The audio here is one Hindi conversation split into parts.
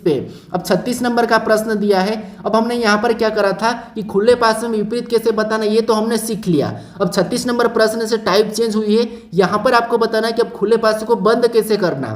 पे। अब 36 नंबर का प्रश्न दिया है। अब हमने यहाँ पर क्या करा था कि खुले पासे में विपरीत कैसे बताना, ये तो हमने सीख लिया। अब 36 नंबर प्रश्न से टाइप चेंज हुई है, यहाँ पर आपको बताना है कि अब खुले पासे को बंद कैसे करना,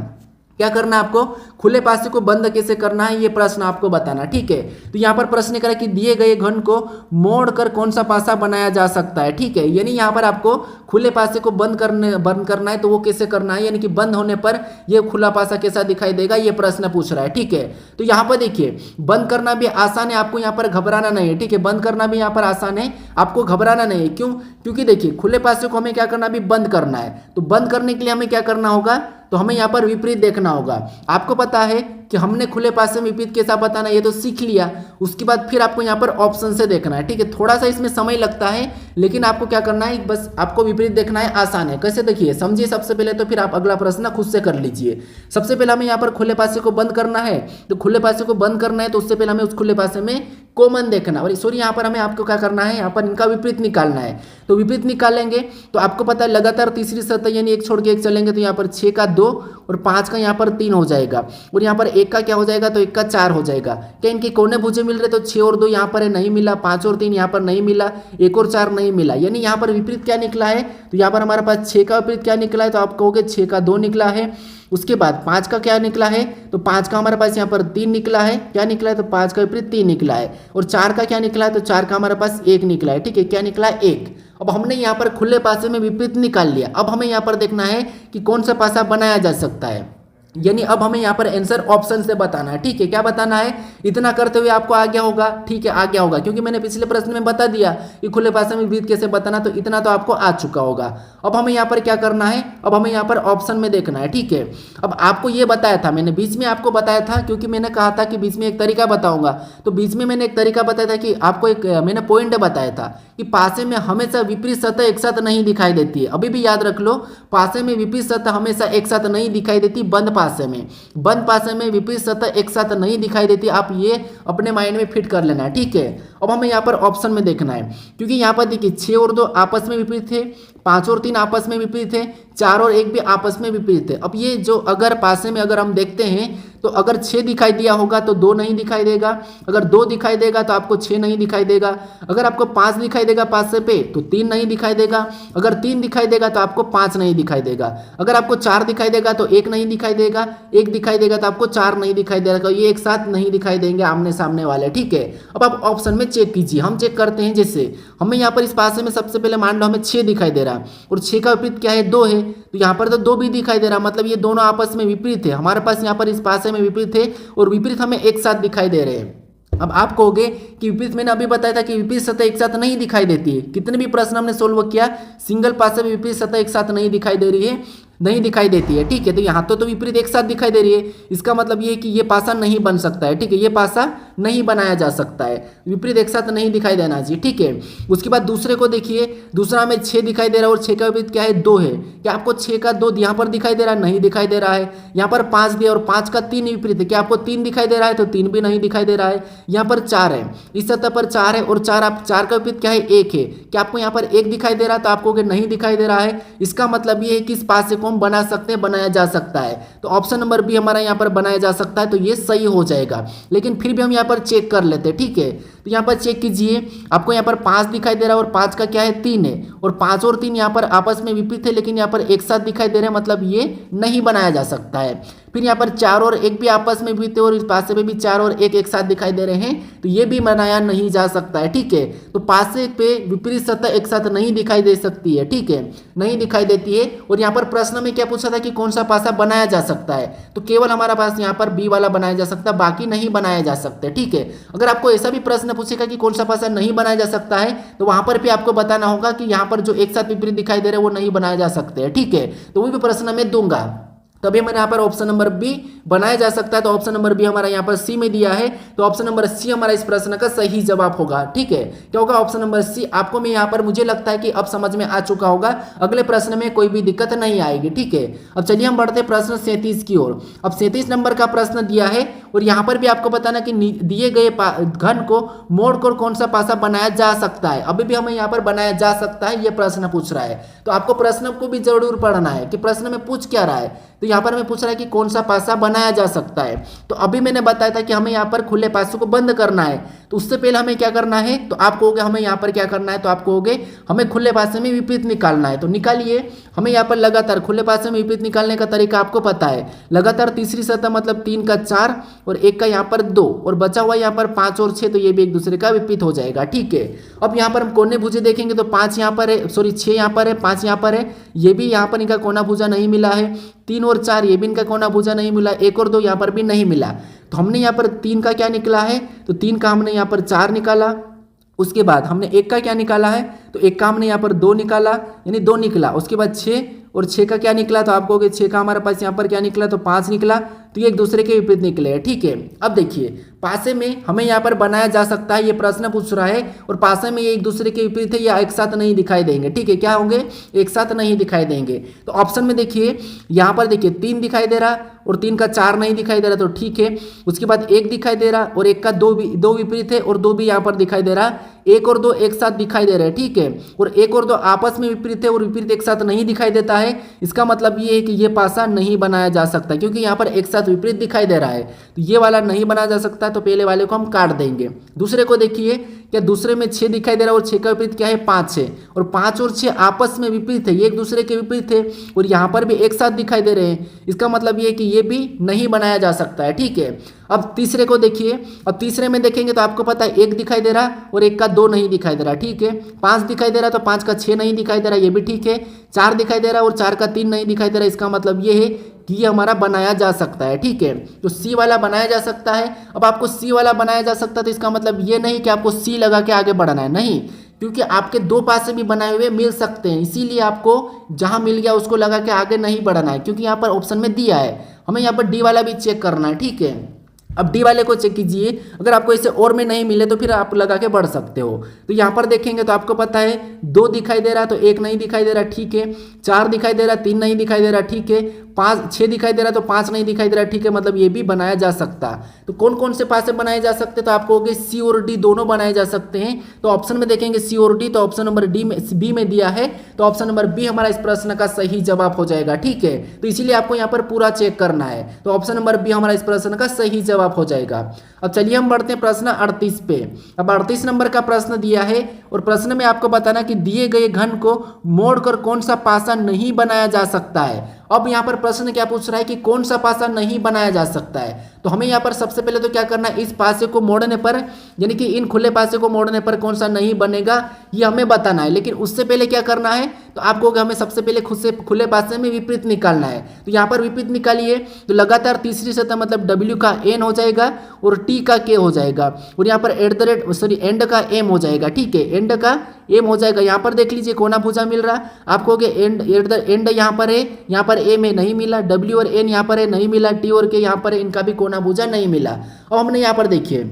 क्या करना है आपको, खुले पासे को बंद कैसे करना है, ये प्रश्न आपको बताना। ठीक है, तो यहाँ पर प्रश्न करा कि दिए गए घन को मोड़कर कौन सा पासा बनाया जा सकता है। ठीक है, यानी यहाँ पर आपको खुले पासे को बंद करना है, तो वो कैसे करना है, यानी कि बंद होने पर ये खुला पासा कैसा दिखाई देगा, ये प्रश्न पूछ रहा है। ठीक है, तो यहाँ पर देखिए बंद करना भी आसान है, आपको यहाँ पर घबराना नहीं है। ठीक है, बंद करना भी यहाँ पर आसान है, आपको घबराना नहीं है। क्यों? क्योंकि देखिए खुले पासे को हमें क्या करना, अभी बंद करना है, तो बंद करने के लिए हमें क्या करना होगा, तो हमें यहाँ पर विपरीत देखना होगा। आपको पता है कि हमने खुले पासे में विपरीत कैसा बताना, ये तो सीख लिया। उसके बाद फिर आपको यहाँ पर ऑप्शन से देखना है। ठीक है, थोड़ा सा इसमें समय लगता है, लेकिन आपको क्या करना है, बस आपको विपरीत देखना है, आसान है। कैसे देखिए, समझिए सबसे पहले, तो फिर आप अगला प्रश्न खुद से कर लीजिए। सबसे पहले हमें यहाँ पर खुले पासे को बंद करना है, तो खुले पासे को बंद करना है तो उससे पहले हमें उस खुले पासे में कॉमन देखना, और सॉरी यहाँ पर हमें आपको क्या करना है, यहाँ पर इनका विपरीत निकालना है। तो विपरीत निकालेंगे तो आपको पता है लगातार तीसरी सतह यानी एक छोड़ के एक चलेंगे, तो यहाँ पर 6 का 2 और 5 का यहाँ पर 3 हो जाएगा, और यहाँ पर 1 का क्या हो जाएगा, तो 1 का 4 हो जाएगा। क्या इनके कोने भुजे मिल रहे, तो 6 और 2 यहाँ पर है, नहीं मिला। 5 और 3 यहाँ पर नहीं मिला, 1 और 4 नहीं मिला, यानी यहाँ पर विपरीत क्या निकला है, तो यहाँ पर हमारे पास 6 का विपरीत क्या निकला है, तो आप कहोगे 6 का 2 निकला है। उसके बाद 5 का क्या निकला है, तो 5 का हमारे पास यहाँ पर 3 निकला है। क्या निकला है, तो 5 का विपरीत 3 निकला है। और 4 का क्या निकला है, तो 4 का हमारे पास 1 निकला है। ठीक है, क्या निकला है, 1। अब हमने यहाँ पर खुले पासे में विपरीत निकाल लिया। अब हमें यहाँ पर देखना है कि कौन सा पासा बनाया जा सकता है, यानी अब हमें यहाँ पर आंसर ऑप्शन से बताना है। ठीक है, क्या बताना है, इतना करते हुए आपको आ गया होगा। ठीक है, आ गया होगा, क्योंकि मैंने पिछले प्रश्न में बता दिया कि खुले पासे में विपरीत कैसे बताना, तो इतना तो आपको आ चुका होगा। अब हमें यहाँ पर क्या करना है, अब हमें यहाँ पर ऑप्शन में देखना है। ठीक है, अब आपको ये बताया था मैंने, बीच में आपको बताया था, क्योंकि मैंने कहा था कि बीच में एक तरीका बताऊंगा, तो बीच में मैंने एक तरीका बताया था कि आपको एक मैंने पॉइंट बताया था कि पासे में हमेशा विपरीत सतह एक साथ नहीं दिखाई देती है। अभी भी याद रख लो, पासे में विपरीत सतह हमेशा एक साथ नहीं दिखाई देती, बंद पासे में विपरीत सतह एक साथ नहीं दिखाई देती। आप ये अपने माइंड में फिट कर लेना है। ठीक है, अब हमें यहाँ पर ऑप्शन में देखना है, क्योंकि यहाँ पर देखिए 6 और 2 आपस में विपरीत थे, 5 और 3 आपस में विपरीत थे, 4 और 1 भी आपस में विपरीत थे। अब ये जो अगर पासे में अगर हम देखते हैं, तो अगर 6 दिखाई दिया होगा तो 2 नहीं दिखाई देगा, अगर 2 दिखाई देगा तो आपको 6 नहीं दिखाई देगा, अगर आपको 5 दिखाई देगा पासे पे तो 3 नहीं दिखाई देगा, अगर 3 दिखाई देगा तो आपको 5 नहीं दिखाई देगा, अगर आपको 4 दिखाई देगा तो 1 नहीं दिखाई देगा, 1 दिखाई देगा तो आपको 4 नहीं दिखाई देगा, ये एक साथ नहीं दिखाई देंगे आमने सामने वाले। ठीक है, अब आप ऑप्शन में चेक कीजिए। हम चेक करते हैं, जैसे हमें यहाँ पर इस पासे में सबसे पहले मान लो हमें 6 दिखाई दे रहा, और 6 का विपरीत क्या है, 2 है, तो यहाँ पर तो 2 भी दिखाई दे रहा, मतलब ये दोनों आपस में विपरीत है। हमारे पास यहाँ पर इस पासे में विपरीत थे और विपरीत हमें एक साथ दिखाई दे रहे हैं। अब आप कहोगे कि विपरीत, मैंने अभी बताया था कि विपरीत सतह एक साथ नहीं दिखाई देती है। कितने भी प्रश्न हमने सोल्व किया, सिंगल पासे में विपरीत सतह एक साथ नहीं दिखाई दे रही है, नहीं दिखाई देती है। ठीक है, तो यहाँ तो विपरीत एक साथ दिखाई दे रही है, इसका मतलब ये है कि ये पासा नहीं बन सकता है। ठीक है, ये पासा नहीं बनाया जा सकता है, विपरीत एक साथ नहीं दिखाई देना चाहिए। ठीक है, उसके बाद दूसरे को देखिए, दूसरा हमें 6 दिखाई दे रहा है और 6 का विपरीत क्या है, 2 है। क्या आपको 6 का 2 यहाँ पर दिखाई दे रहा है, नहीं दिखाई दे रहा है। यहाँ पर 5 दिया और 5 का 3 विपरीत है, क्या आपको 3 दिखाई दे रहा है, तो 3 भी नहीं दिखाई दे रहा है। यहाँ पर 4 है, इस सतह पर 4 है और 4 का विपरीत क्या है, 1 है। क्या आपको यहाँ पर 1 दिखाई दे रहा है, तो आपको नहीं दिखाई दे रहा है। इसका मतलब ये है कि इस पासे को हम बना सकते हैं, बनाया जा सकता है। तो ऑप्शन नंबर बी हमारा यहाँ पर बनाया जा सकता है, तो ये सही हो जाएगा। लेकिन फिर भी हम यहाँ पर चेक कर लेते हैं। ठीक है, तो यहाँ पर चेक कीजिए, आपको यहाँ पर 5 दिखाई दे रहा है और 5 का क्या है, 3 है, और 5 और 3 यहाँ पर आपस में विपरीत है, लेकिन यहाँ पर एक साथ दिखाई दे रहे हैं, मतलब ये नहीं बनाया जा सकता है। फिर यहाँ पर 4 और 1 भी आपस में विपरीत है और इस पासे में भी 4 और 1 एक साथ दिखाई दे रहे हैं, तो ये भी बनाया नहीं जा सकता है। ठीक है, तो पासे पे विपरीत सतह एक साथ नहीं दिखाई दे सकती है। ठीक है, नहीं दिखाई देती है। और यहाँ पर प्रश्न में क्या पूछा था कि कौन सा पासा बनाया जा सकता है, तो केवल हमारा पास यहाँ पर बी वाला बनाया जा सकता है, बाकी नहीं बनाया जा सकते। ठीक है, अगर आपको ऐसा भी प्रश्न पूछेगा कि कौन सा पासा नहीं बनाया जा सकता है, तो वहां पर भी आपको बताना होगा कि यहाँ पर जो एक साथ विपरीत दिखाई दे रहे हैं वो नहीं बनाया जा सकते हैं। ठीक है, तो वो भी प्रश्न में दूंगा। तभी मैंने यहाँ पर ऑप्शन नंबर बी बनाया जा सकता है, तो ऑप्शन नंबर बी हमारा यहाँ पर सी में दिया है, तो ऑप्शन नंबर सी हमारा इस प्रश्न का सही जवाब होगा। ठीक है, क्या होगा, ऑप्शन नंबर सी। आपको मैं यहाँ पर मुझे लगता है कि अब समझ में आ चुका होगा, अगले प्रश्न में कोई भी दिक्कत नहीं आएगी। ठीक है, अब चलिए हम बढ़ते प्रश्न 37 की ओर। अब 37 नंबर का प्रश्न दिया है और यहाँ पर भी आपको बताना कि दिए गए घन को मोड़कर कौन सा पासा बनाया जा सकता है। अभी भी हमें यहाँ पर बनाया जा सकता है, ये प्रश्न पूछ रहा है। तो आपको प्रश्न को भी जरूर पढ़ना है कि प्रश्न में पूछ क्या रहा है। तो यहाँ पर हमें पूछ रहा है कि कौन सा पासा बनाया जा सकता है। तो अभी मैंने बताया था कि हमें यहाँ पर खुले पासे को बंद करना है, तो उससे पहले हमें क्या करना है, तो आप कहोगे हमें यहाँ पर क्या करना है, तो आप कहोगे हमें खुले पासे में विपरीत निकालना है। तो निकालिए, हमें यहाँ पर लगातार खुले पासे में विपरीत निकालने का तरीका आपको पता है। लगातार तीसरी सतह मतलब 3 का 4 और 1 का यहाँ पर 2 और बचा हुआ यहाँ पर 5 और 6, तो ये भी एक दूसरे का विपरीत हो जाएगा। ठीक है, अब यहाँ पर हम कोने भुजे देखेंगे तो 5 यहाँ पर है, सॉरी 6 यहाँ पर है, 5 यहाँ पर है, ये भी यहाँ पर इनका कोना भुजा नहीं मिला है। 3 और 4 ये भी इनका कोना भुजा नहीं मिला, 1 और 2 यहाँ पर भी नहीं मिला। तो हमने यहाँ पर 3 का क्या निकला है, तो 3 का हमने यहाँ पर 4 निकाला। उसके बाद हमने 1 का क्या निकाला है, तो 1 का हमने यहाँ पर 2 निकाला, यानी 2 निकला। उसके बाद 6 और 6 का क्या निकला, तो आप कहोगे 6 का हमारे पास यहाँ पर क्या निकला, तो 5 निकला। तो ये एक दूसरे के विपरीत निकले हैं। ठीक है, अब देखिए पासे में हमें यहाँ पर बनाया जा सकता है, ये प्रश्न पूछ रहा है, और पासे में ये एक दूसरे के विपरीत है, या एक साथ नहीं दिखाई देंगे। ठीक है, क्या होंगे, एक साथ नहीं दिखाई देंगे। तो ऑप्शन में देखिए, यहाँ पर देखिए 3 दिखाई दे रहा और 3 का 4 नहीं दिखाई दे रहा, तो ठीक है। उसके बाद 1 दिखाई दे रहा और 1 का 2 विपरीत है और 2 भी यहाँ पर दिखाई दे रहा। 1 और 2 एक साथ दिखाई दे रहे हैं। ठीक है, और 1 और 2 आपस में विपरीत है और विपरीत एक साथ नहीं दिखाई देता है। इसका मतलब ये है कि ये पासा नहीं बनाया जा सकता, क्योंकि यहाँ पर एक साथ विपरीत दिखाई दे रहा है। तो ये वाला नहीं बनाया जा सकता, तो पहले वाले को हम काट देंगे। दूसरे को देखिए, क्या दूसरे में 6 दिखाई दे रहा है और 6 का विपरीत क्या है, 5 है, और 5 और 6 आपस में विपरीत है, ये एक दूसरे के विपरीत है और यहाँ पर भी एक साथ दिखाई दे रहे हैं। इसका मतलब ये है कि ये भी नहीं बनाया जा सकता है। ठीक है, अब तीसरे को देखिए, अब तीसरे में देखेंगे तो आपको पता है 1 दिखाई दे रहा और 1 का 2 नहीं दिखाई दे रहा। ठीक है, 5 दिखाई दे रहा तो 5 का 6 नहीं दिखाई दे रहा, ये भी ठीक है। 4 दिखाई दे रहा और 4 का 3 नहीं दिखाई दे रहा। इसका मतलब ये है कि ये हमारा बनाया जा सकता है। ठीक है, तो सी वाला बनाया जा सकता है। अब आपको सी वाला बनाया जा सकता है, तो इसका मतलब ये नहीं कि आपको सी लगा के आगे बढ़ना है, नहीं, क्योंकि आपके 2 पासे भी बनाए हुए मिल सकते हैं, इसीलिए आपको जहां मिल गया उसको लगा के आगे नहीं बढ़ना है, क्योंकि यहाँ पर ऑप्शन में दिया है। हमें यहाँ पर डी वाला भी चेक करना है। ठीक है, अब डी वाले को चेक कीजिए, अगर आपको इसे और में नहीं मिले तो फिर आप लगा के बढ़ सकते हो। तो यहाँ पर देखेंगे तो आपको पता है 2 दिखाई दे रहा तो 1 नहीं दिखाई दे रहा। ठीक है, 4 दिखाई दे रहा, 3 नहीं दिखाई दे रहा। ठीक है, 6 दिखाई दे रहा तो 5 नहीं दिखाई दे रहा। ठीक है, मतलब ये भी बनाया जा सकता। तो कौन कौन से पासे बनाए जा सकते, तो आपको कहोगे सी और डी दोनों बनाए जा सकते हैं। तो ऑप्शन में देखेंगे सी और डी, तो ऑप्शन नंबर बी में दिया है, तो ऑप्शन नंबर बी हमारा इस प्रश्न का सही जवाब हो जाएगा। ठीक है, तो इसीलिए आपको यहाँ पर पूरा चेक करना है। तो ऑप्शन नंबर बी हमारा इस प्रश्न का सही जवाब हो जाएगा। अब चलिए हम बढ़ते हैं प्रश्न 38 पे। अब 38 नंबर का प्रश्न दिया है और प्रश्न में आपको बताना कि दिए गए घन को मोड़कर कौन सा पासा नहीं बनाया जा सकता है। अब यहाँ पर प्रश्न क्या पूछ रहा है कि कौन सा पासा नहीं बनाया जा सकता है। तो हमें यहाँ पर सबसे पहले तो क्या करना है, इस पासे को मोड़ने पर, यानी कि इन खुले पासे को मोड़ने पर कौन सा नहीं बनेगा ये हमें बताना है। लेकिन उससे पहले क्या करना है, तो आपको हमें सबसे पहले खुद से खुले पासे में विपरीत निकालना है। तो यहाँ पर विपरीत निकालिए, तो लगातार तीसरी सतह मतलब डब्ल्यू का एन हो जाएगा और टी का के हो जाएगा, और यहाँ पर एंड का एम हो जाएगा। ठीक है, एंड का एम हो जाएगा। यहाँ पर देख लीजिए कोना भुजा मिल रहा, आप कहोगे एंड यहाँ पर है, यहाँ पर ए में नहीं मिला, डब्ल्यू और एन यहाँ पर है नहीं मिला, टी और के यहाँ पर है, इनका भी कोना भुजा नहीं मिला। अब हमने यहाँ पर देखिए,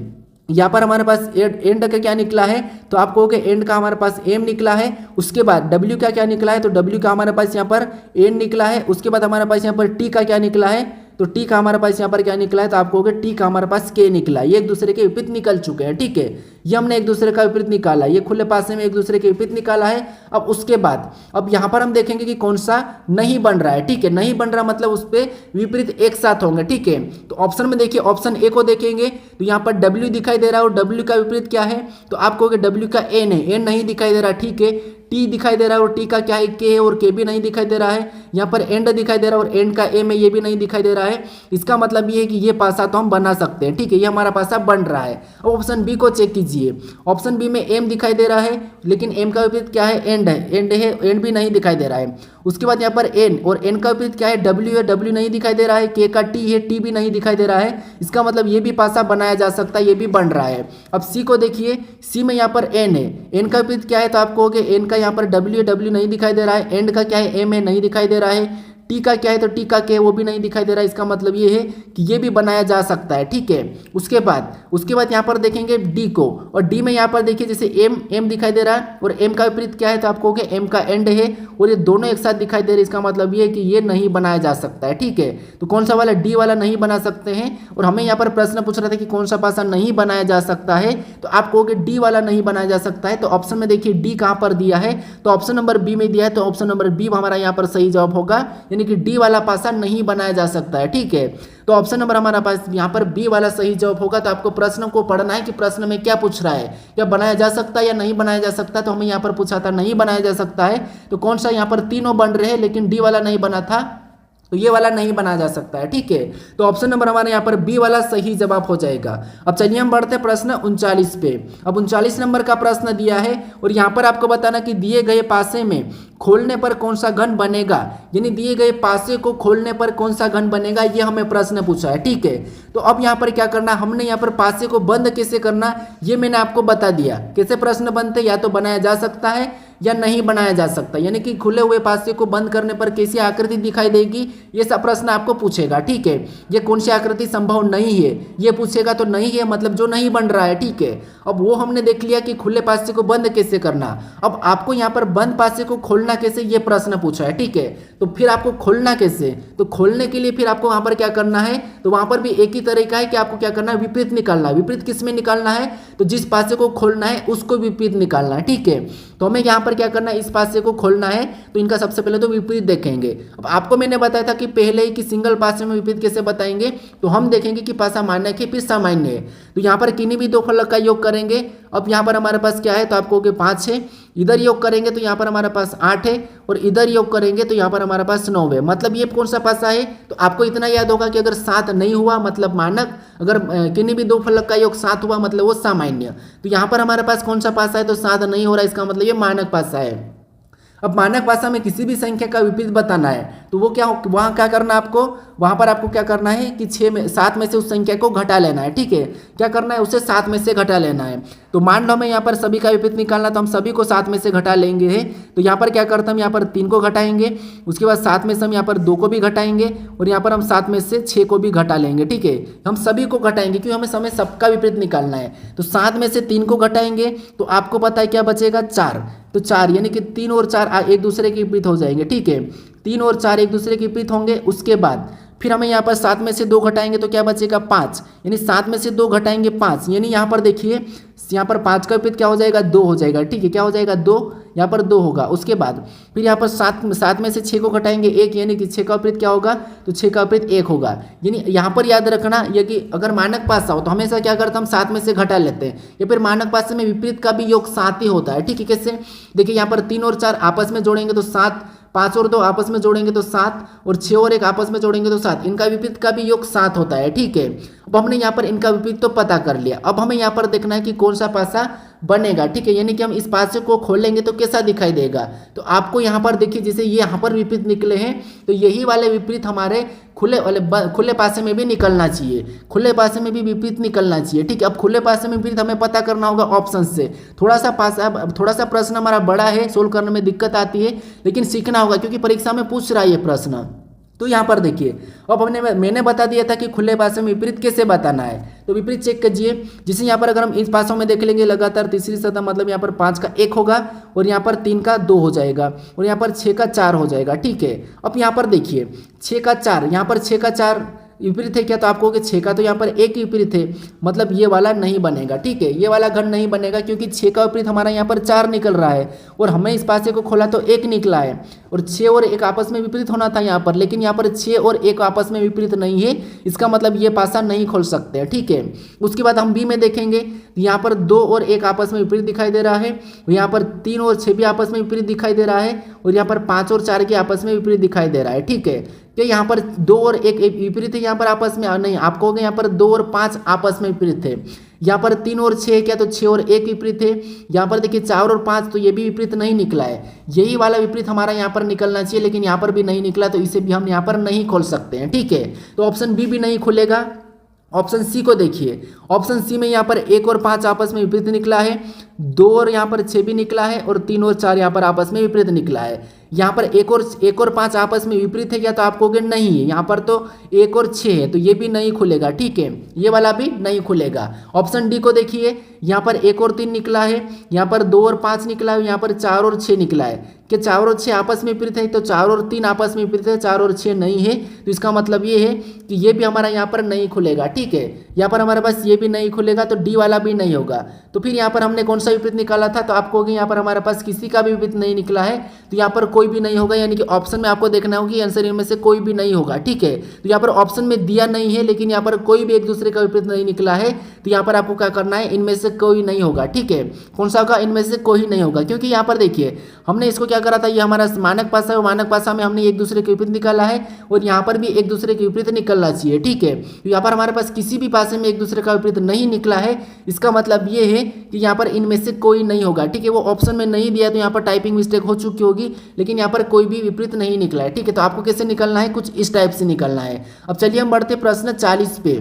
यहाँ पर हमारे पास एंड का क्या निकला है, तो आप कहोगे एंड का हमारे पास एम निकला है। उसके बाद डब्ल्यू का क्या निकला है, तो डब्ल्यू का हमारे पास यहाँ पर एन निकला है। उसके बाद हमारे पास यहाँ पर टी का क्या निकला है, तो टी का हमारे पास यहाँ पर क्या निकला है, तो आप कहोगे टी का हमारे पास के निकला। ये एक दूसरे के विपरीत निकल चुके हैं। ठीक है, ये हमने एक दूसरे का विपरीत निकाला, ये खुले पासे में एक दूसरे के विपरीत निकाला है। अब उसके बाद अब यहाँ पर हम देखेंगे कि कौन सा नहीं बन रहा है। ठीक है, नहीं बन रहा मतलब उस पर विपरीत एक साथ होंगे। ठीक है, तो ऑप्शन में देखिए, ऑप्शन ए को देखेंगे तो यहाँ पर डब्ल्यू दिखाई दे रहा है और डब्ल्यू का विपरीत क्या है, तो आप कहोगे डब्ल्यू का एन है, एन नहीं दिखाई दे रहा। ठीक है, टी दिखाई दे रहा है और टी का क्या है, के है, और के भी नहीं दिखाई दे रहा है। यहाँ पर एंड दिखाई दे रहा है और एंड का एम है, ये भी नहीं दिखाई दे रहा है। इसका मतलब ये है कि ये पासा तो हम बना सकते हैं। ठीक है, ये हमारा पासा बन रहा है। अब ऑप्शन बी को चेक कीजिए, ऑप्शन बी में एम दिखाई दे रहा है, लेकिन एम का विपरीत क्या है, एंड है, एंड भी नहीं दिखाई दे रहा है। उसके बाद यहाँ पर एन, और एन का विपरीत क्या है, डब्ल्यू है, डब्ल्यू नहीं दिखाई दे रहा है। के का टी है, टी भी नहीं दिखाई दे रहा है। इसका मतलब ये भी पासा बनाया जा सकता है, ये भी बन रहा है। अब सी को देखिए, सी में यहाँ पर एन है, एन का विपरीत क्या है, तो आप कहोगे एन का यहाँ पर डब्ल्यू है, डब्ल्यू नहीं दिखाई दे रहा है। एंड का क्या है, एम है, नहीं दिखाई दे रहा है। टी का क्या है, तो टी का क्या है वो भी नहीं दिखाई दे रहा है। इसका मतलब ये है कि ये भी बनाया जा सकता है, ठीक है। उसके बाद यहाँ पर देखेंगे डी को, और डी में यहाँ पर देखिए जैसे एम दिखाई दे रहा है, और एम का विपरीत क्या है, तो आप कहोगे एम का एंड है, और ये दोनों एक साथ दिखाई दे रहे हैं। इसका मतलब ये है कि ये नहीं बनाया जा सकता है, ठीक है। तो कौन सा वाला, डी वाला नहीं बना सकते हैं। और हमें यहाँ पर प्रश्न पूछ रहा था कि कौन सा पासा नहीं बनाया जा सकता है, तो आप कहोगे डी वाला नहीं बनाया जा सकता है। तो ऑप्शन में देखिए डी कहाँ पर दिया है, तो ऑप्शन नंबर बी में दिया है, तो ऑप्शन नंबर बी हमारा यहाँ पर सही जवाब होगा, यानी कि डी वाला पासा नहीं बनाया जा सकता है, ठीक है। तो ऑप्शन नंबर हमारा पास यहाँ पर बी वाला सही जवाब होगा। तो आपको प्रश्न को पढ़ना है कि प्रश्न में क्या पूछ रहा है, क्या बनाया जा सकता है या नहीं बनाया जा सकता। तो हमें यहाँ पर पूछा था नहीं बनाया जा सकता है, तो कौन सा, यहाँ पर तीनों बन रहे हैं लेकिन डी वाला नहीं बना था, तो ये वाला नहीं बनाया जा सकता है, ठीक है। तो ऑप्शन नंबर हमारे यहाँ पर बी वाला सही जवाब हो जाएगा। अब चलिए हम बढ़ते प्रश्न 39 पे। अब 39 नंबर का प्रश्न दिया है, और यहाँ पर आपको बताना कि दिए गए पासे में खोलने पर कौन सा घन बनेगा, यानी दिए गए पासे को खोलने पर कौन सा घन बनेगा, ये हमें प्रश्न पूछा है, ठीक है। तो अब यहाँ पर क्या करना, हमने यहाँ पर पासे को बंद कैसे करना, ये मैंने आपको बता दिया। कैसे प्रश्न बनते, या तो बनाया जा सकता है या नहीं बनाया जा सकता, यानी कि खुले हुए पासे को बंद करने पर कैसी आकृति दिखाई देगी, ये सब प्रश्न आपको पूछेगा, ठीक है। ये कौन सी आकृति संभव नहीं है, ये पूछेगा, तो नहीं है मतलब जो नहीं बन रहा है, ठीक है। अब वो हमने देख लिया कि खुले पासे को बंद कैसे करना। अब आपको यहाँ पर बंद पासे को खोलना कैसे, ये प्रश्न पूछा है, ठीक है। तो फिर आपको खोलना कैसे, तो खोलने के लिए फिर आपको वहां पर क्या करना है, तो वहां पर भी एक ही तरीका है कि आपको क्या करना है, विपरीत निकालना है। विपरीत किस में निकालना है, तो जिस पासे को खोलना है उसको विपरीत निकालना है, ठीक है। तो हमें यहाँ पर क्या करना है, इस पासे को खोलना है, तो इनका सबसे पहले तो विपरीत देखेंगे। अब आपको मैंने बताया था कि पहले ही कि सिंगल पासे में विपरीत कैसे बताएंगे, तो हम देखेंगे कि पासा मान्य है फिर सामान्य है। तो यहाँ पर किन्हीं भी दो फलक का योग करेंगे। अब यहाँ पर हमारे पास क्या है, तो आपको 5 है, इधर योग करेंगे तो यहाँ पर हमारे पास 8 है, और इधर योग करेंगे तो यहाँ पर हमारे पास 9 है। मतलब ये कौन सा पासा है, तो आपको इतना याद होगा कि अगर 7 नहीं हुआ मतलब मानक, अगर किन्हीं भी दो फलक का योग 7 हुआ मतलब वो सामान्य। तो यहाँ पर हमारे पास कौन सा पासा है, तो 7 नहीं हो रहा है, इसका मतलब ये मानक पासा है। अब मानक पासा में किसी भी संख्या का विपरीत बताना है, तो वो क्या वहाँ क्या करना है आपको, वहाँ पर आपको क्या करना है कि 7 में से उस संख्या को घटा लेना है, ठीक है। क्या करना है, उसे 7 में से घटा लेना है। तो मान लो हमें यहाँ पर सभी का विपरीत निकालना, तो हम सभी को 7 में से घटा लेंगे है। तो यहाँ पर क्या करते हैं, हम यहाँ पर 3 को घटाएंगे, उसके बाद 7 में से हम यहाँ पर 2 को भी घटाएंगे, और यहाँ पर हम 7 में से 6 को भी घटा लेंगे, ठीक है। हम सभी को घटाएंगे क्योंकि हमें समय सबका विपरीत निकालना है। तो 7 में से 3 को घटाएंगे तो आपको पता है क्या बचेगा, 4। तो 4 यानी कि 3 और 4 एक दूसरे के विपरीत हो जाएंगे, ठीक है। 3 और 4 एक दूसरे के विपरीत होंगे। उसके बाद फिर हमें यहाँ पर 7 में से 2 घटाएंगे तो क्या बचेगा, 5, यानी 7 में से 2 घटाएंगे 5, यानी यहाँ पर देखिए यहाँ पर 5 का विपरीत क्या हो जाएगा, 2 हो जाएगा, ठीक है। क्या हो जाएगा, 2, यहाँ पर 2 होगा। उसके बाद फिर यहाँ पर 7 में से 6 को घटाएंगे 1, यानी कि 6 का विपरीत क्या होगा, तो 6 का विपरीत 1 होगा। यानी यहाँ पर याद रखना ये कि अगर मानक पासा हो तो हमेशा क्या करते हैं, हम 7 में से घटा लेते हैं, या फिर मानक पासे में विपरीत का भी योग 7 ही होता है, ठीक है। कैसे, देखिए यहाँ पर 3 और 4 आपस में जोड़ेंगे तो 7, 5 और 2 आपस में जोड़ेंगे तो 7, और 6 और 1 आपस में जोड़ेंगे तो 7। इनका विपरीत का भी योग 7 होता है, ठीक है। अब हमने यहाँ पर इनका विपरीत तो पता कर लिया। अब हमें यहाँ पर देखना है कि कौन सा पासा बनेगा, ठीक है। यानी कि हम इस पासे को खोलेंगे तो कैसा दिखाई देगा। तो आपको यहाँ पर देखिए जैसे ये यहाँ पर विपरीत निकले हैं, तो यही वाले विपरीत हमारे खुले पासे में भी निकलना चाहिए, खुले पासे में भी विपरीत निकलना चाहिए, ठीक है। अब खुले पासे में विपरीत हमें पता करना होगा ऑप्शन से। थोड़ा सा प्रश्न हमारा बड़ा है, सोल्व करने में दिक्कत आती है, लेकिन सीखना होगा क्योंकि परीक्षा में पूछ रहा है ये प्रश्न। तो यहाँ पर देखिए, अब मैंने बता दिया था कि खुले पासे में विपरीत कैसे बताना है। तो विपरीत चेक कीजिए, जैसे यहाँ पर अगर हम इस पासों में देख लेंगे लगातार तीसरी सतह, मतलब यहाँ पर 5 का 1 होगा, और यहाँ पर 3 का 2 हो जाएगा, और यहाँ पर 6 का 4 हो जाएगा, ठीक है। अब यहाँ पर देखिए 6 का 4, यहाँ पर 6 का 4 विपरीत है क्या, तो आप कहोगे 6 का तो यहाँ पर 1 विपरीत है, मतलब ये वाला नहीं बनेगा, ठीक है। ये वाला घन नहीं बनेगा क्योंकि 6 का विपरीत हमारा यहाँ पर 4 निकल रहा है, और हमें इस पासे को खोला तो 1 निकला है, और 6 और 1 आपस में विपरीत होना था यहाँ पर, लेकिन यहाँ पर 6 और 1 आपस में विपरीत नहीं है, इसका मतलब ये पासा नहीं खोल सकते हैं, ठीक है। उसके बाद हम बी में देखेंगे, यहाँ पर 2 और 1 आपस में विपरीत दिखाई दे रहा है, यहाँ पर 3 और 6 भी आपस में विपरीत दिखाई दे रहा है, और यहाँ पर 5 और 4 के आपस में विपरीत दिखाई दे रहा है, ठीक है। कि यहाँ पर 2 और 1 विपरीत है, यहाँ पर आपस में नहीं, आप कहोगे यहाँ पर 2 और 5 आपस में विपरीत है, यहाँ पर 3 और 6 क्या, तो 6 और 1 विपरीत है, यहाँ पर देखिए 4 और 5 तो ये भी विपरीत नहीं निकला है, यही वाला विपरीत हमारा यहाँ पर निकलना चाहिए, लेकिन यहाँ पर भी नहीं निकला, तो इसे भी हम यहाँ पर नहीं खोल सकते हैं, ठीक है। तो ऑप्शन बी भी नहीं खुलेगा। ऑप्शन सी को देखिए, ऑप्शन सी में यहाँ पर 1 और 5 आपस में विपरीत निकला है, 2 और यहाँ पर 6 भी निकला है, और 3 और 4 यहाँ पर आपस में विपरीत निकला है। यहाँ पर एक और 5 आपस में विपरीत है क्या, तो आप कहोगे नहीं है। यहाँ पर तो 1 और 6 है, तो ये भी नहीं खुलेगा, ठीक है, ये वाला भी नहीं खुलेगा। ऑप्शन डी को देखिए, यहाँ पर 1 और 3 निकला है, यहाँ पर 2 और 5 निकला है, यहाँ पर 4 और 6 निकला है कि 4 और 6 आपस में विपरीत है, तो 4 और 3 आपस में विपरीत है, 4 और 6 नहीं है, तो इसका मतलब ये है कि ये भी हमारा यहाँ पर नहीं खुलेगा, ठीक है। यहाँ पर हमारे पास ये भी नहीं खुलेगा, तो डी वाला भी नहीं होगा। तो फिर यहाँ पर हमने कौन सा विपरीत निकाला था, तो आप कहोगे यहाँ पर हमारे पास किसी का भी विपरीत नहीं निकला है, तो यहाँ पर कोई भी नहीं होगा, यानी कि ऑप्शन में आपको देखना होगा कि आंसर इनमें से कोई भी नहीं होगा, ठीक है। तो यहाँ पर ऑप्शन में दिया नहीं है, लेकिन यहाँ पर कोई भी एक दूसरे का विपरीत नहीं निकला है, तो यहाँ पर आपको क्या करना है, इनमें से कोई नहीं होगा, ठीक है। कौन सा होगा, इनमें से कोई नहीं होगा, क्योंकि यहाँ पर देखिए हमने इसको क्या करा था, ये हमारा मानक पासा है, मानक पासा में हमने एक दूसरे के विपरीत निकाला है, और यहाँ पर भी एक दूसरे के विपरीत निकलना चाहिए, ठीक है। तो यहाँ पर हमारे पास किसी भी पासे में एक दूसरे का विपरीत नहीं निकला है, इसका मतलब ये है कि यहाँ पर इनमें से कोई नहीं होगा, ठीक है। वो ऑप्शन में नहीं दिया तो यहाँ पर टाइपिंग मिस्टेक हो चुकी होगी, लेकिन यहाँ पर कोई भी विपरीत नहीं निकला है, ठीक है। तो आपको कैसे निकलना है, कुछ इस टाइप से निकलना है। अब चलिए हम बढ़ते प्रश्न 40 पे।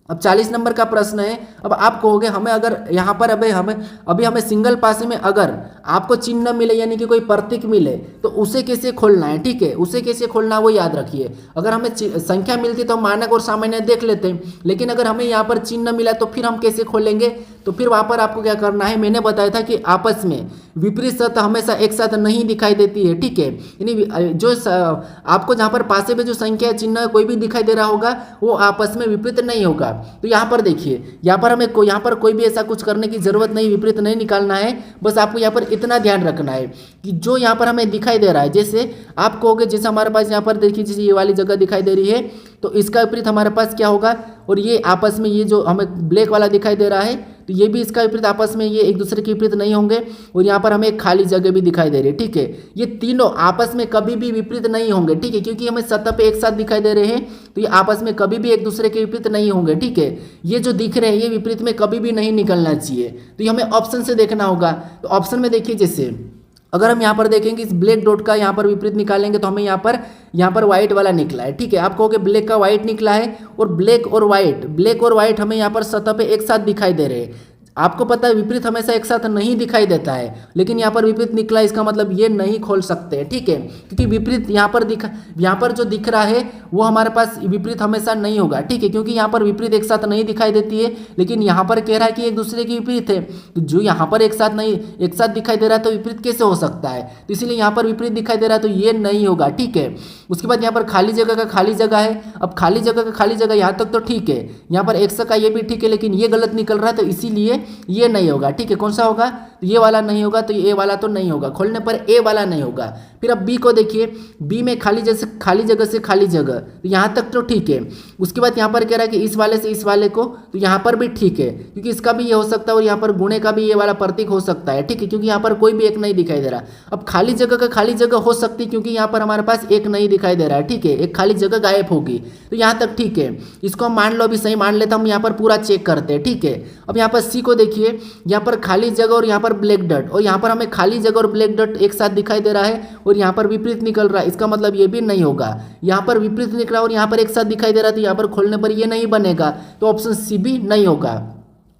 अब 40 नंबर का प्रश्न है। अब आप कहोगे हमें अगर यहाँ पर अभी हमें सिंगल पासे में अगर आपको चिन्ह मिले, यानी कि कोई प्रतीक मिले, तो उसे कैसे खोलना है, ठीक है, उसे कैसे खोलना है वो याद रखिए। अगर हमें संख्या मिलती तो हम मानक और सामान्य देख लेते हैं, लेकिन अगर हमें यहाँ पर चिन्ह मिला तो फिर हम कैसे खोलेंगे, तो फिर वहाँ पर आपको क्या करना है, मैंने बताया था कि आपस में विपरीत सतह हमेशा एक साथ नहीं दिखाई देती है, ठीक है। यानी जो आपको जहाँ पर पासे में जो संख्या चिन्ह कोई भी दिखाई दे रहा होगा वो आपस में विपरीत नहीं होगा। तो यहाँ पर देखिए, यहाँ पर हमें यहाँ पर कोई भी ऐसा कुछ करने की जरूरत नहीं, विपरीत नहीं निकालना है, बस आपको यहाँ पर इतना ध्यान रखना है कि जो यहाँ पर हमें दिखाई दे रहा है, जैसे आप कहोगे जैसे हमारे पास यहाँ पर देखिए जैसे ये वाली जगह दिखाई दे रही है, तो इसका विपरीत हमारे पास क्या होगा, और ये आपस में ये जो हमें ब्लैक वाला दिखाई दे रहा है, तो ये भी इसका विपरीत आपस में ये एक दूसरे के विपरीत नहीं होंगे, और यहाँ पर हमें एक खाली जगह भी दिखाई दे रही है, ठीक है। ये तीनों आपस में कभी भी विपरीत नहीं होंगे, ठीक है, क्योंकि हमें सतह पे एक साथ दिखाई दे रहे हैं, तो ये आपस में कभी भी एक दूसरे के विपरीत नहीं होंगे, ठीक है। ये जो दिख रहे हैं ये विपरीत में कभी भी नहीं निकलना चाहिए, तो ये हमें ऑप्शन से देखना होगा। तो ऑप्शन में देखिए, जैसे अगर हम यहाँ पर देखेंगे इस ब्लैक डॉट का यहाँ पर विपरीत निकालेंगे, तो हमें यहाँ पर व्हाइट वाला निकला है, ठीक है। आप कहोगे ब्लैक का व्हाइट निकला है, और ब्लैक और व्हाइट हमें यहाँ पर सतह पे एक साथ दिखाई दे रहे हैं। आपको पता है विपरीत हमेशा एक साथ नहीं दिखाई देता है, लेकिन यहाँ पर विपरीत निकला, इसका मतलब ये नहीं खोल सकते, ठीक है, क्योंकि विपरीत यहाँ पर जो दिख रहा है वो हमारे पास विपरीत हमेशा नहीं होगा, ठीक है, क्योंकि यहाँ पर विपरीत एक साथ नहीं दिखाई देती है, लेकिन यहाँ पर कह रहा है कि एक दूसरे के विपरीत है, तो जो यहाँ पर एक साथ दिखाई दे रहा है तो विपरीत कैसे हो सकता है, तो इसलिए यहाँ पर विपरीत दिखाई दे रहा है, तो ये नहीं होगा, ठीक है। उसके बाद यहाँ पर खाली जगह का खाली जगह है। अब खाली जगह का खाली जगह यहाँ तक तो ठीक है, यहाँ पर एक्स का ये भी ठीक है, लेकिन ये गलत निकल रहा है, तो इसीलिए ये नहीं होगा, ठीक है। कौन सा होगा, तो ये वाला नहीं होगा, तो ए वाला तो नहीं होगा, खोलने पर ए वाला नहीं होगा। फिर अब बी को देखिए, बी में खाली जगह से खाली जगह, तो यहाँ तक तो ठीक है। उसके बाद यहाँ पर कह रहा है कि इस वाले से इस वाले को, तो यहाँ पर भी ठीक है, क्योंकि इसका भी ये हो सकता है, और यहाँ पर गुणे का भी ये वाला प्रतीक हो सकता है, ठीक है, क्योंकि यहाँ पर कोई भी एक नहीं दिखाई दे रहा। अब खाली जगह का खाली जगह हो सकती है, क्योंकि यहाँ पर हमारे पास एक नहीं दिखाई दे रहा है, ठीक है, एक खाली जगह गायब होगी, तो यहाँ तक ठीक है। इसको हम मान लो अभी सही मान लेते, हम यहाँ पर पूरा चेक करते हैं, ठीक है। अब यहाँ पर सी को देखिए, यहाँ पर खाली जगह और यहाँ पर ब्लैक डॉट, और यहाँ पर हमें खाली जगह और ब्लैक डॉट एक साथ दिखाई दे रहा है, और यहाँ पर विपरीत निकल रहा है, इसका मतलब ये भी नहीं होगा। यहाँ पर विपरीत निकला और यहाँ पर एक साथ दिखाई दे रहा है, तो यहाँ पर खोलने पर ये नहीं बनेगा, तो ऑप्शन सी भी नहीं होगा।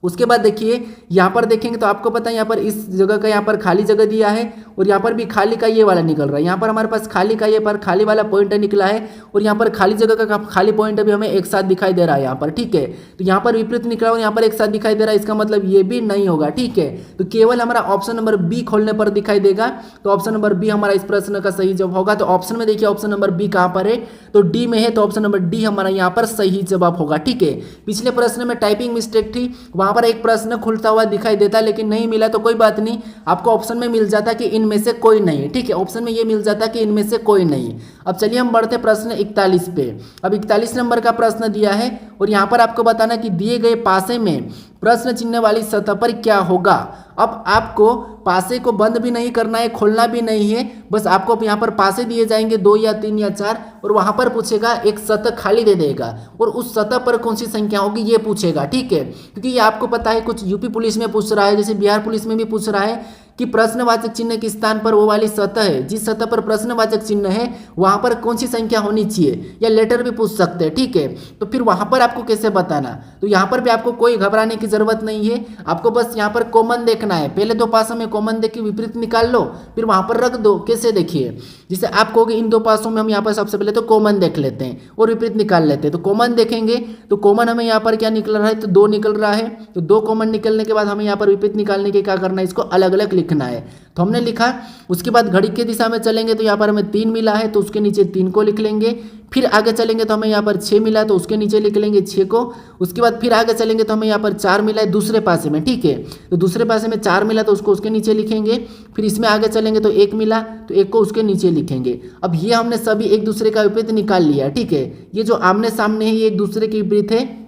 उसके बाद देखिए, यहाँ पर देखेंगे तो आपको पता है यहाँ पर इस जगह का यहाँ पर खाली जगह दिया है, और यहाँ पर भी खाली का ये वाला निकल रहा है। यहाँ पर हमारे पास खाली का ये पर खाली वाला पॉइंट निकला है, और यहाँ पर खाली जगह का खाली पॉइंट भी हमें एक साथ दिखाई दे रहा है यहाँ पर, ठीक है। तो यहाँ पर विपरीत निकला और यहाँ पर एक साथ दिखाई दे रहा है, इसका मतलब ये भी नहीं होगा, ठीक है। तो केवल हमारा ऑप्शन नंबर बी खोलने पर दिखाई देगा, तो ऑप्शन नंबर बी हमारा इस प्रश्न का सही जवाब होगा। तो ऑप्शन में देखिए ऑप्शन नंबर बी कहाँ पर है, तो डी में है, तो ऑप्शन नंबर डी हमारा यहाँ पर सही जवाब होगा, ठीक है। पिछले प्रश्न में टाइपिंग मिस्टेक थी, वहाँ पर एक प्रश्न खुलता हुआ दिखाई देता, लेकिन नहीं मिला तो कोई बात नहीं, आपको ऑप्शन में मिल जाता कि इनमें से कोई नहीं, ठीक है, ऑप्शन में ये मिल जाता कि इनमें से कोई नहीं। अब चलिए हम बढ़ते प्रश्न 41 पे। अब 41 नंबर का प्रश्न दिया है, और यहाँ पर आपको बताना कि दिए गए पासे में प्रश्न चिन्ह वाली सतह पर क्या होगा। अब आपको पासे को बंद भी नहीं करना है, खोलना भी नहीं है, बस आपको यहाँ पर पासे दिए जाएंगे 2 या 3 या 4, और वहाँ पर पूछेगा एक सतह खाली दे देगा, और उस सतह पर कौन सी संख्या होगी ये पूछेगा, ठीक है। क्योंकि ये आपको पता है कुछ यूपी पुलिस में पूछ रहा है, जैसे बिहार पुलिस में भी पूछ रहा है कि प्रश्नवाचक चिन्ह के स्थान पर वो वाली सतह है, जिस सतह पर प्रश्नवाचक चिन्ह है वहां पर कौन सी संख्या होनी चाहिए, या लेटर भी पूछ सकते हैं, ठीक है। तो फिर वहां पर आपको कैसे बताना, तो यहाँ पर भी आपको कोई घबराने की जरूरत नहीं है, आपको बस यहाँ पर कॉमन देखना है। पहले दो पासों में कॉमन देख के विपरीत निकाल लो, फिर वहां पर रख दो। कैसे देखिए, जैसे आप कहोगे इन दो पासों में हम यहाँ पर सबसे पहले तो कॉमन देख लेते हैं और विपरीत निकाल लेते हैं। तो कॉमन देखेंगे तो कॉमन हमें यहाँ पर क्या निकल रहा है, तो 2 निकल रहा है। तो 2 कॉमन निकलने के बाद हमें यहाँ पर विपरीत निकालने के क्या करना है, इसको अलग अलग लिखना है। तो हमने लिखा, उसके बाद घड़ी की दिशा में चलेंगे तो यहाँ पर हमें 3 मिला है, तो उसके नीचे 3 को लिख लेंगे। फिर आगे चलेंगे तो हमें यहाँ पर 6 मिला, तो उसके नीचे लिख लेंगे 6 को। उसके बाद फिर आगे चलेंगे तो हमें यहाँ पर 4 मिला है दूसरे पासे में, ठीक है। तो दूसरे पासे में 4 मिला तो उसको उसके नीचे लिखेंगे। फिर इसमें आगे चलेंगे तो 1 मिला, तो 1 को उसके नीचे लिखेंगे। अब ये हमने सभी एक दूसरे का विपरीत निकाल लिया, ठीक है। ये जो आमने सामने है ये एक दूसरे के विपरीत है,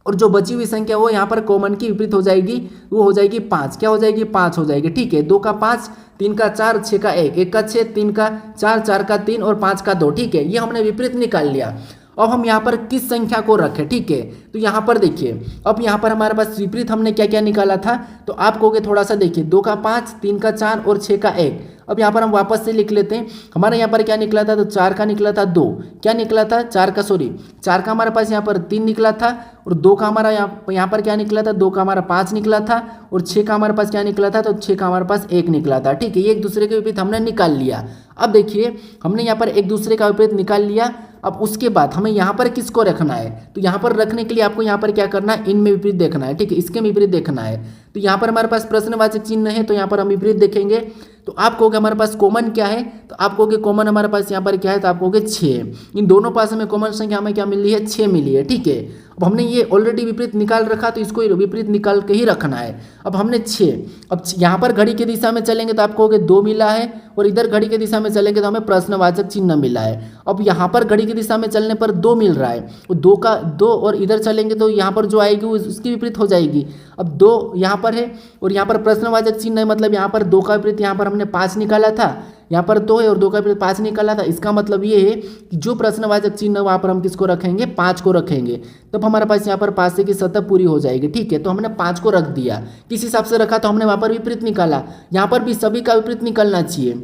और जो बची हुई संख्या वो यहाँ पर कॉमन की विपरीत हो जाएगी, वो हो जाएगी 5। क्या हो जाएगी, 5 हो जाएगी, ठीक है। 2 का 5, 3 का 4, 6 का 1, 1 का 6, 3 का 4, 4 का 3 और 5 का 2, ठीक है। ये हमने विपरीत निकाल लिया। अब हम यहाँ पर किस संख्या को रखें, ठीक है। तो यहाँ पर देखिए, अब यहाँ पर हमारे पास विपरीत हमने क्या क्या निकाला था, तो आप कहोगे थोड़ा सा देखिए, 2 का 5, 3 का 4 और 6 का 1। अब यहाँ पर हम वापस से लिख लेते हैं। हमारे यहाँ पर क्या निकला था, तो 4 का निकला था 2, क्या निकला था 4 का हमारे पास यहाँ पर 3 निकला था, और 2 का हमारा यहाँ पर क्या निकला था, 2 का हमारा 5 निकला था, और 6 का हमारे पास क्या निकला था, तो 6 का हमारे पास 1 निकला था, ठीक है। ये एक दूसरे के विपरीत हमने निकाल लिया। अब देखिए, हमने यहाँ पर एक दूसरे का विपरीत निकाल लिया। अब उसके बाद हमें यहाँ पर किसको रखना है, तो यहाँ पर रखने के लिए आपको यहाँ पर क्या करना है, इनमें विपरीत देखना है, ठीक है। इसके विपरीत देखना है। तो यहाँ पर हमारे पास प्रश्नवाचक चिन्ह है, तो यहाँ पर हम विपरीत देखेंगे। तो आप कहोगे हमारे पास कॉमन क्या है, तो आप कहोगे कॉमन हमारे पास यहाँ पर क्या है, तो आप कहोगे 6। इन दोनों पास हमें कॉमन संख्या हमें क्या मिली है, 6 मिली है, ठीक है। अब हमने ये ऑलरेडी विपरीत निकाल रखा, तो इसको विपरीत निकाल के ही रखना है। अब हमने 6, अब यहाँ पर घड़ी की दिशा में चलेंगे तो आप कहोगे 2 मिला है, और इधर घड़ी की दिशा में चलेंगे तो हमें प्रश्नवाचक चिन्ह मिला है। अब यहाँ पर घड़ी की दिशा में चलने पर 2 मिल रहा है, 2 का 2, और इधर चलेंगे तो यहाँ पर जो आएगी वो उसकी विपरीत हो जाएगी। अब 2 यहाँ पर है, और यहाँ पर प्रश्नवाचक चिन्ह है, मतलब यहाँ पर 2 का विपरीत यहाँ पर हमने 5 निकाला था, यहाँ पर 2 है और 2 का विपरीत 5 निकाला था। इसका मतलब ये है कि जो प्रश्नवाचक चिन्ह वहाँ पर हम किसको रखेंगे, 5 को रखेंगे। तब हमारे पास यहाँ पर 5 की सतह पूरी हो जाएगी, ठीक है। तो हमने 5 को रख दिया, किस हिसाब से रखा, तो हमने वहाँ पर विपरीत निकाला। यहाँ पर भी सभी का विपरीत निकलना चाहिए।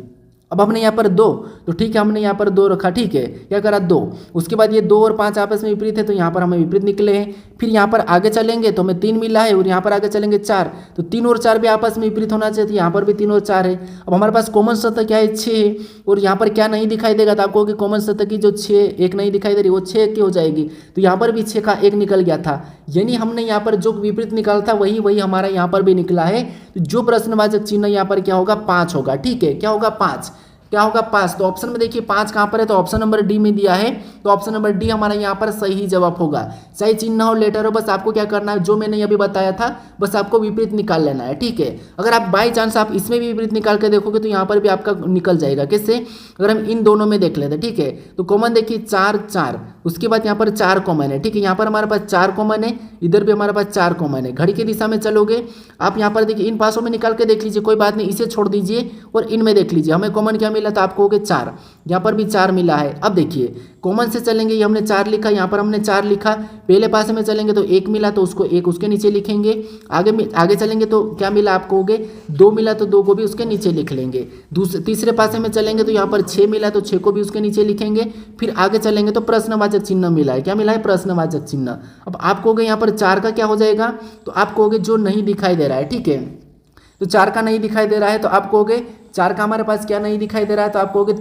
अब हमने यहाँ पर 2, तो ठीक है, हमने यहाँ पर 2 रखा, ठीक है। क्या करा, 2। उसके बाद ये 2 और 5 आपस में विपरीत है, तो यहाँ पर हमें विपरीत निकले हैं। फिर यहाँ पर आगे चलेंगे तो हमें 3 मिला है, और यहाँ पर आगे चलेंगे 4, तो 3 और 4 भी आपस में विपरीत होना चाहिए, यहाँ पर भी 3 और 4 है। अब हमारे पास कॉमन सतह क्या है, 6 है, और यहाँ पर क्या नहीं दिखाई देगा, तो आपको कॉमन सतह की जो 6 1 नहीं दिखाई दे रही, वो 6 की हो जाएगी। तो यहाँ पर भी 6 का 1 निकल गया था, यानी हमने यहाँ पर जो विपरीत निकाला था वही हमारा यहाँ पर भी निकला है। जो प्रश्नवाचक चिन्ह यहाँ पर क्या होगा, 5 होगा, ठीक है। क्या होगा, 5, क्या होगा, 5। तो ऑप्शन में देखिए 5 कहाँ पर है, तो ऑप्शन नंबर डी में दिया है, तो ऑप्शन नंबर डी हमारा यहाँ पर सही जवाब होगा। चाहे चिन्ह हो लेटर हो, बस आपको क्या करना है, जो मैंने अभी बताया था बस आपको विपरीत निकाल लेना है, ठीक है। अगर आप बाई चांस आप इसमें भी विपरीत निकाल के देखोगे तो यहाँ पर भी आपका निकल जाएगा। कैसे, अगर हम इन दोनों में देख लेते हैं, ठीक है। तो कॉमन देखिए 4 4, उसके बाद यहाँ पर 4 कॉमन है, ठीक है। यहाँ पर हमारे पास 4 कॉमन है, इधर भी हमारे पास 4 कॉमन है। घड़ी की दिशा में चलोगे आप यहाँ पर देखिए, इन पासों में निकाल के देख लीजिए, कोई बात नहीं, इसे छोड़ दीजिए और इनमें देख लीजिए हमें कॉमन क्या मिला, तो आप कहोगे 4, यहाँ पर भी 4 मिला है। अब देखिए कॉमन से चलेंगे, ये हमने 4 लिखा, यहाँ पर हमने 4 लिखा। पहले पास में चलेंगे तो 1 मिला, तो उसको 1 उसके नीचे लिखेंगे। आगे चलेंगे तो क्या मिला, आप कहोगे 2 मिला, तो 2 को भी उसके नीचे लिख लेंगे। तीसरे पासे में चलेंगे तो यहाँ पर 6 मिला, तो 6 को भी उसके नीचे लिखेंगे। फिर आगे चलेंगे तो प्रश्नवाचक चिन्ह मिला है, क्या मिला है, प्रश्नवाचक चिन्ह। अब आप कहोगे यहाँ पर 4 का क्या हो जाएगा, तो आप कहोगे जो नहीं दिखाई दे रहा है, ठीक है। तो 4 का नहीं दिखाई दे रहा है, तो आप कहोगे 4 का हमारे पास क्या नहीं दिखाई दे रहा है, तो आप कहोगे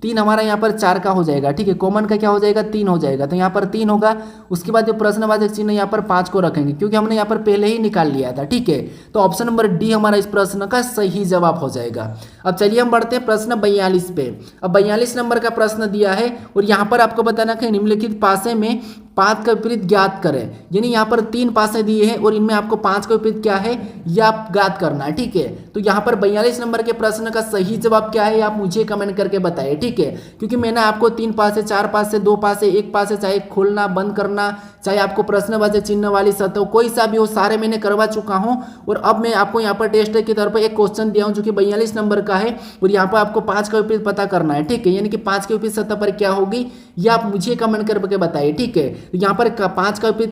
3 हमारा यहाँ पर 4 का हो जाएगा, ठीक है। कॉमन का क्या हो जाएगा, 3 हो जाएगा, तो यहाँ पर 3 होगा। उसके बाद जो प्रश्नवाचक चिन्ह यहाँ पर 5 को रखेंगे, क्योंकि हमने यहाँ पर पहले ही निकाल लिया था, ठीक है। तो ऑप्शन नंबर डी हमारा इस प्रश्न का सही जवाब हो जाएगा। अब चलिए हम बढ़ते हैं प्रश्न 42 पे। अब 42 नंबर का प्रश्न दिया है, और यहाँ पर आपको बताना है निम्नलिखित पासे में 5 का विपरीत ज्ञात करें। यानी यहाँ पर 3 पासे दिए हैं और इनमें आपको 5 का विपरीत क्या है, यह आप ज्ञात करना है, ठीक है। तो यहाँ पर 42 नंबर के प्रश्न का सही जवाब क्या है, आप मुझे कमेंट करके बताइए, ठीक है। क्योंकि मैंने आपको 3 पासे, 4 पासे, 2 पासे, 1 पासे, चाहे खोलना बंद करना, चाहे आपको प्रश्नवाचक चिन्ह वाली सतह कोई सा भी हो, सारे मैंने करवा चुका हूं। और अब मैं आपको यहाँ पर टेस्ट के तौर पर एक क्वेश्चन दिया हूं जो कि 42 नंबर का है, और यहाँ पर आपको 5 का विपरीत पता करना है, ठीक है। यानी कि 5 के विपरीत सतह पर क्या होगी, ये आप मुझे कमेंट करके बताइए, ठीक है। तो यहाँ पर 5 का विपरीत